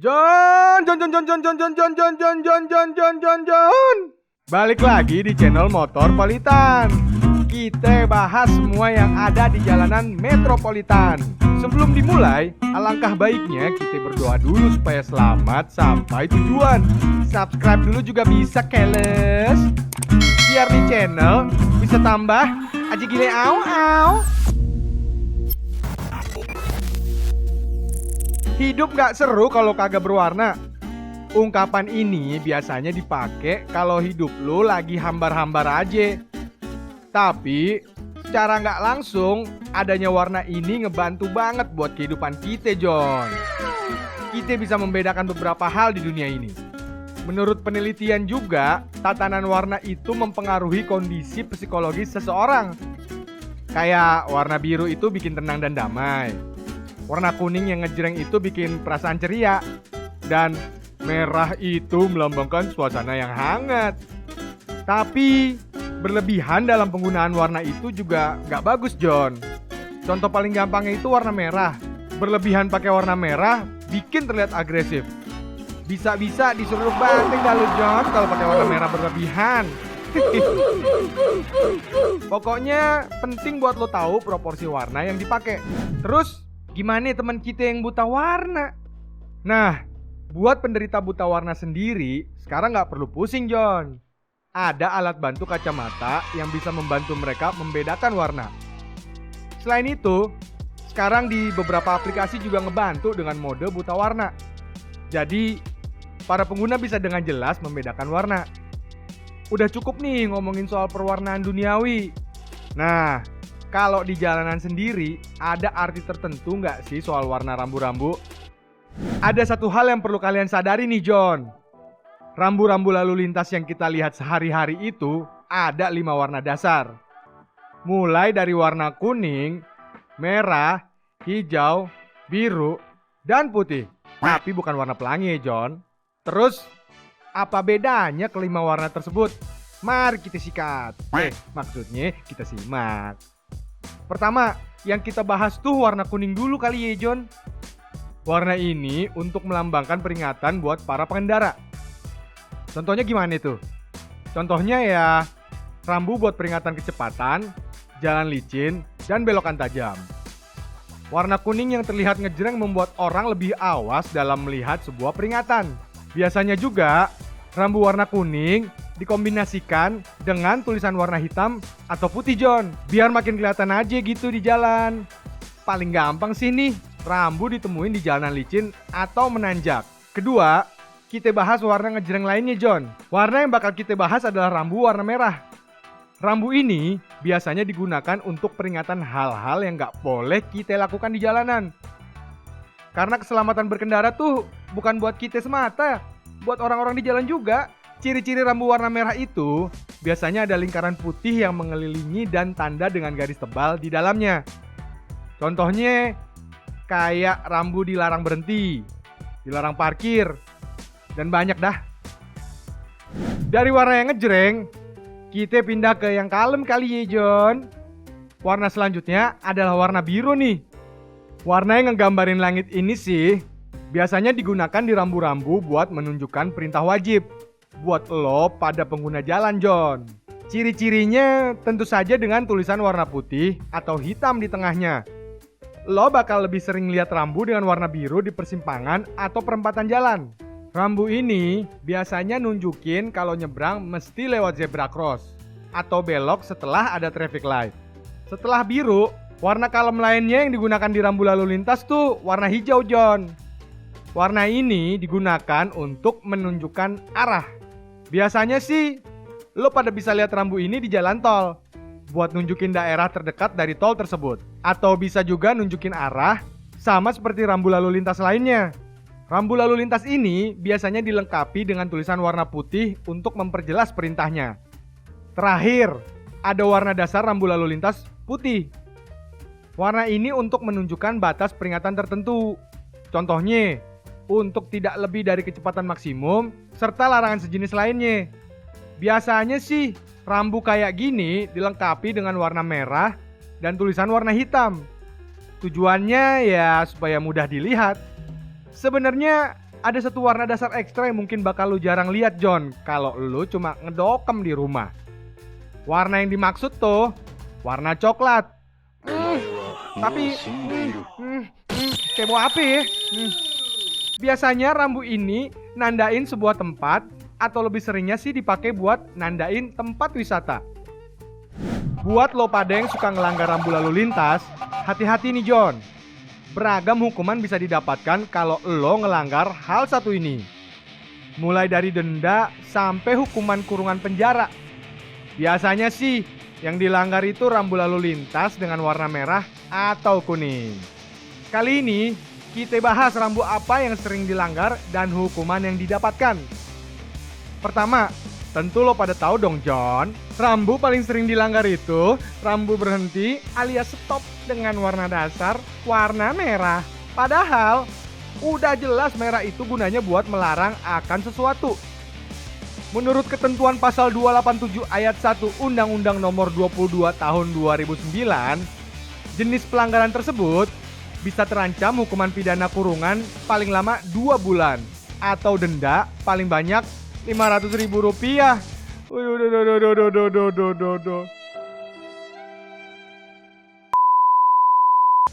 Jon. Balik lagi di channel Motor Politan. Kita bahas semua yang ada di jalanan metropolitan. Sebelum dimulai, alangkah baiknya kita berdoa dulu supaya selamat sampai tujuan. Subscribe dulu juga bisa, keles. Biar di channel bisa tambah aja gile au. Hidup gak seru kalau kagak berwarna. Ungkapan ini biasanya dipakai kalau hidup lu lagi hambar-hambar aja. Tapi secara gak langsung adanya warna ini ngebantu banget buat kehidupan kita, Jon. Kita bisa membedakan beberapa hal di dunia ini. Menurut penelitian juga, tatanan warna itu mempengaruhi kondisi psikologis seseorang. Kayak warna biru itu bikin tenang dan damai. Warna kuning yang ngejreng itu bikin perasaan ceria. Dan merah itu melambangkan suasana yang hangat. Tapi berlebihan dalam penggunaan warna itu juga gak bagus, Jon. Contoh paling gampangnya itu warna merah. Berlebihan pakai warna merah bikin terlihat agresif. Bisa-bisa disuruh banting dah lu, Jon, kalau pakai warna merah berlebihan. Pokoknya penting buat lo tahu proporsi warna yang dipakai. Terus gimana teman kita yang buta warna? Nah, buat penderita buta warna sendiri, sekarang nggak perlu pusing, Jon. Ada alat bantu kacamata yang bisa membantu mereka membedakan warna. Selain itu, sekarang di beberapa aplikasi juga ngebantu dengan mode buta warna. Jadi, para pengguna bisa dengan jelas membedakan warna. Udah cukup nih ngomongin soal perwarnaan duniawi. Nah, kalau di jalanan sendiri, ada arti tertentu nggak sih soal warna rambu-rambu? Ada satu hal yang perlu kalian sadari nih, Jon. Rambu-rambu lalu lintas yang kita lihat sehari-hari itu ada 5 warna dasar. Mulai dari warna kuning, merah, hijau, biru, dan putih. Tapi bukan warna pelangi, Jon. Terus, apa bedanya kelima warna tersebut? Mari kita sikat. Maksudnya kita simak. Pertama, yang kita bahas tuh warna kuning dulu kali ya, Jon. Warna ini untuk melambangkan peringatan buat para pengendara. Contohnya gimana tuh? Contohnya ya, rambu buat peringatan kecepatan, jalan licin, dan belokan tajam. Warna kuning yang terlihat ngejreng membuat orang lebih awas dalam melihat sebuah peringatan. Biasanya juga, rambu warna kuning dikombinasikan dengan tulisan warna hitam atau putih, Jon, biar makin kelihatan aja gitu di jalan. Paling gampang sih nih, rambu ditemuin di jalanan licin atau menanjak. Kedua, kita bahas warna ngejreng lainnya, Jon. Warna yang bakal kita bahas adalah rambu warna merah. Rambu ini biasanya digunakan untuk peringatan hal-hal yang gak boleh kita lakukan di jalanan. Karena keselamatan berkendara tuh bukan buat kita semata, buat orang-orang di jalan juga. Ciri-ciri rambu warna merah itu biasanya ada lingkaran putih yang mengelilingi dan tanda dengan garis tebal di dalamnya. Contohnya kayak rambu dilarang berhenti, dilarang parkir, dan banyak dah. Dari warna yang ngejreng, kita pindah ke yang kalem kali ya, Jon. Warna selanjutnya adalah warna biru nih. Warna yang ngegambarin langit ini sih biasanya digunakan di rambu-rambu buat menunjukkan perintah wajib buat lo pada pengguna jalan, Jon. Ciri-cirinya tentu saja dengan tulisan warna putih atau hitam di tengahnya. Lo bakal lebih sering lihat rambu dengan warna biru di persimpangan atau perempatan jalan. Rambu ini biasanya nunjukin kalau nyebrang mesti lewat zebra cross atau belok setelah ada traffic light. Setelah biru, warna kalem lainnya yang digunakan di rambu lalu lintas tuh warna hijau, Jon. Warna ini digunakan untuk menunjukkan arah. Biasanya sih, lo pada bisa lihat rambu ini di jalan tol buat nunjukin daerah terdekat dari tol tersebut. Atau bisa juga nunjukin arah sama seperti rambu lalu lintas lainnya. Rambu lalu lintas ini biasanya dilengkapi dengan tulisan warna putih untuk memperjelas perintahnya. Terakhir, ada warna dasar rambu lalu lintas putih. Warna ini untuk menunjukkan batas peringatan tertentu. Contohnya, untuk tidak lebih dari kecepatan maksimum, serta larangan sejenis lainnya. Biasanya sih, rambu kayak gini dilengkapi dengan warna merah dan tulisan warna hitam. Tujuannya ya supaya mudah dilihat. Sebenarnya Ada satu warna dasar ekstra yang mungkin bakal lu jarang lihat, John, kalau lu cuma ngedokem di rumah. Warna yang dimaksud tuh warna coklat. Tapi kayak mau api ya. Biasanya rambu ini nandain sebuah tempat, atau lebih seringnya sih dipakai buat nandain tempat wisata. Buat lo pada yang suka ngelanggar rambu lalu lintas, hati-hati nih John. Beragam hukuman bisa didapatkan kalau lo ngelanggar hal satu ini. Mulai dari denda sampai hukuman kurungan penjara. Biasanya sih yang dilanggar itu rambu lalu lintas dengan warna merah atau kuning. Kali ini kita bahas rambu apa yang sering dilanggar dan hukuman yang didapatkan. Pertama, tentu lo pada tahu dong John, rambu paling sering dilanggar itu rambu berhenti alias stop dengan warna dasar warna merah. Padahal udah jelas merah itu gunanya buat melarang akan sesuatu. Menurut ketentuan pasal 287 ayat 1 Undang-Undang Nomor 22 Tahun 2009, jenis pelanggaran tersebut bisa terancam hukuman pidana kurungan paling lama 2 bulan atau denda paling banyak Rp500.000.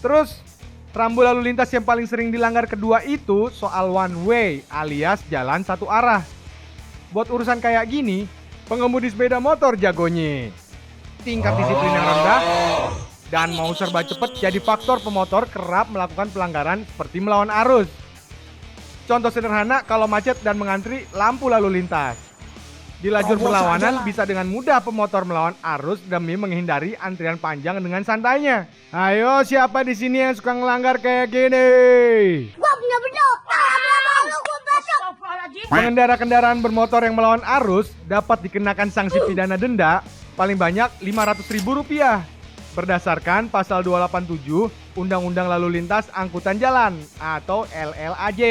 Terus, rambu lalu lintas yang paling sering dilanggar kedua itu soal one way alias jalan satu arah. Buat urusan kayak gini, pengemudi sepeda motor jagonya. Tingkat disiplin yang rendah dan mau serba cepet jadi faktor pemotor kerap melakukan pelanggaran seperti melawan arus. Contoh sederhana kalau macet dan mengantri lampu lalu lintas. Di lajur berlawanan bisa dengan mudah pemotor melawan arus demi menghindari antrian panjang dengan santainya. Ayo siapa di sini yang suka ngelanggar kayak gini? Gua punya bedok. Pengendara kendaraan bermotor yang melawan arus dapat dikenakan sanksi pidana denda paling banyak Rp500.000 berdasarkan pasal 287 Undang-Undang Lalu Lintas Angkutan Jalan atau LLAJ.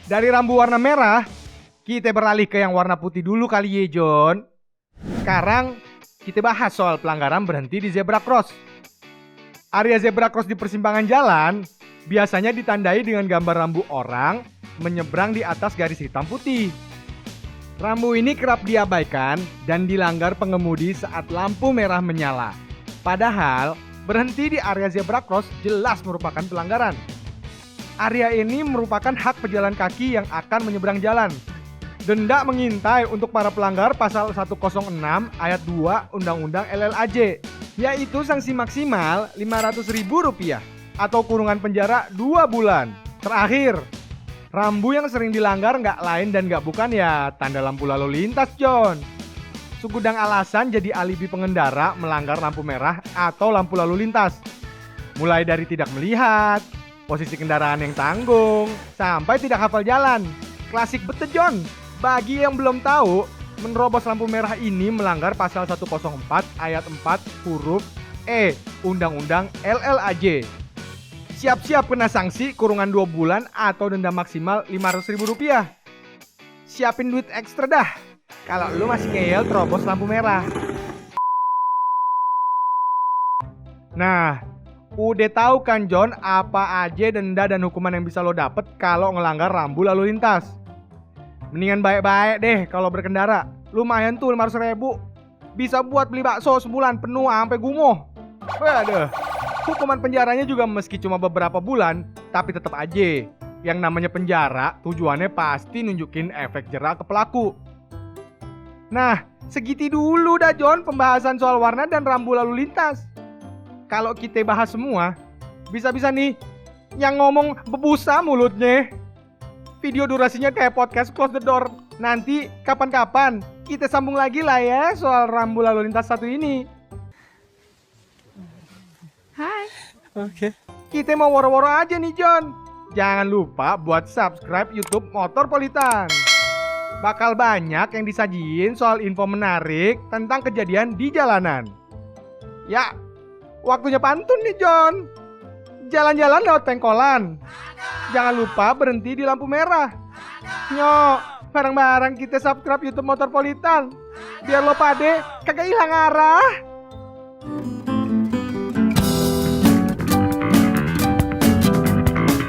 Dari rambu warna merah, kita beralih ke yang warna putih dulu kali ya John. Sekarang kita bahas soal pelanggaran berhenti di zebra cross. Area zebra cross di persimpangan jalan biasanya ditandai dengan gambar rambu orang menyeberang di atas garis hitam putih. Rambu ini kerap diabaikan dan dilanggar pengemudi saat lampu merah menyala. Padahal berhenti di area zebra cross jelas merupakan pelanggaran. Area ini merupakan hak pejalan kaki yang akan menyeberang jalan. Denda mengintai untuk para pelanggar pasal 106 ayat 2 Undang-Undang LLAJ, yaitu sanksi maksimal Rp500.000 atau kurungan penjara 2 bulan. Terakhir, rambu yang sering dilanggar nggak lain dan nggak bukan ya tanda lampu lalu lintas John. Segudang alasan jadi alibi pengendara melanggar lampu merah atau lampu lalu lintas. Mulai dari tidak melihat, posisi kendaraan yang tanggung, sampai tidak hafal jalan. Klasik betul John. Bagi yang belum tahu, menerobos lampu merah ini melanggar pasal 104 ayat 4 huruf E Undang-Undang LLAJ. Siap-siap kena sanksi kurungan 2 bulan atau denda maksimal Rp500.000. Siapin duit ekstra dah kalau lu masih ngeyel terobos lampu merah. Nah, udah tahu kan John apa aja denda dan hukuman yang bisa lo dapet kalau ngelanggar rambu lalu lintas. Mendingan baik-baik deh kalau berkendara. Lumayan tuh Rp500.000. Bisa buat beli bakso sebulan penuh sampai gumoh. Waduh. Hukuman penjaranya juga meski cuma beberapa bulan, tapi tetap aja. Yang namanya penjara tujuannya pasti nunjukin efek jera ke pelaku. Nah, segitu dulu dah John pembahasan soal warna dan rambu lalu lintas. Kalau kita bahas semua, bisa-bisa nih yang ngomong bebusa mulutnya. Video durasinya kayak podcast Close the Door. Nanti kapan-kapan kita sambung lagi lah ya soal rambu lalu lintas satu ini. Hai. Oke. Kita mau woro-woro aja nih John. Jangan lupa buat subscribe YouTube Motorpolitan. Bakal banyak yang disajiin soal info menarik tentang kejadian di jalanan. Ya, waktunya pantun nih John. Jalan-jalan lewat pengkolan. Jangan lupa berhenti di lampu merah. Nyok, bareng-bareng kita subscribe YouTube Motorpolitan. Biar lo pade kagak hilang arah.